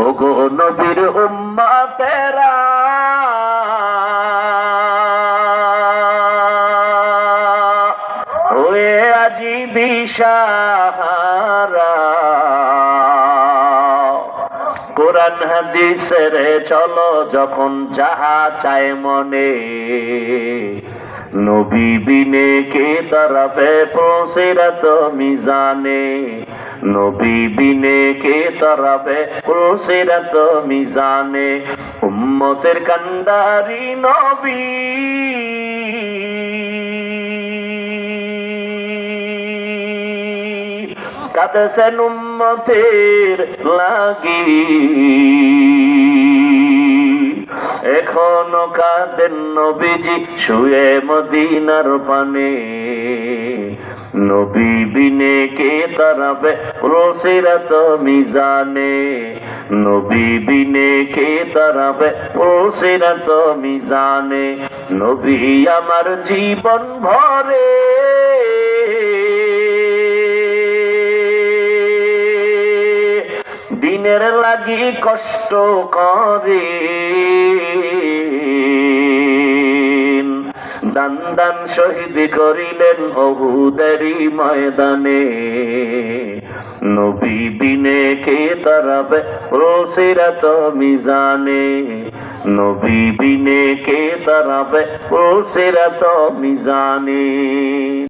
ওগো নবীর উম্মতেরা হয়ে আজি দিশাহারা, কোরআন হাদিসের চলো যখন যাহা চায় মনে, নবী বিনে কে তরফে পুরসিরাত মিজানে, নবী বিনে কে তরফে পুরসিরাত মিজানে। উম্মতের কান্ডারি নবী কাঁদেছেন উম্মতের লাগি, এখনো কাঁদেন নবীজি শুয়ে মদিনার পানে, নবী বিনে কে তরফে পুরসিরাত মিজানে, নবী বিনে কে তরফে পুরসিরাত মিজানে। নবী আমার জীবন ভরে দিনের লাগি কষ্ট করে, দান দান শহীদ করিলেন উহুদেরই ময়দানে, নবী বিনে কে তরফে পুরসিরাত মিজানে, নবী বিনে কে তরফে পুরসিরাত মিজানে।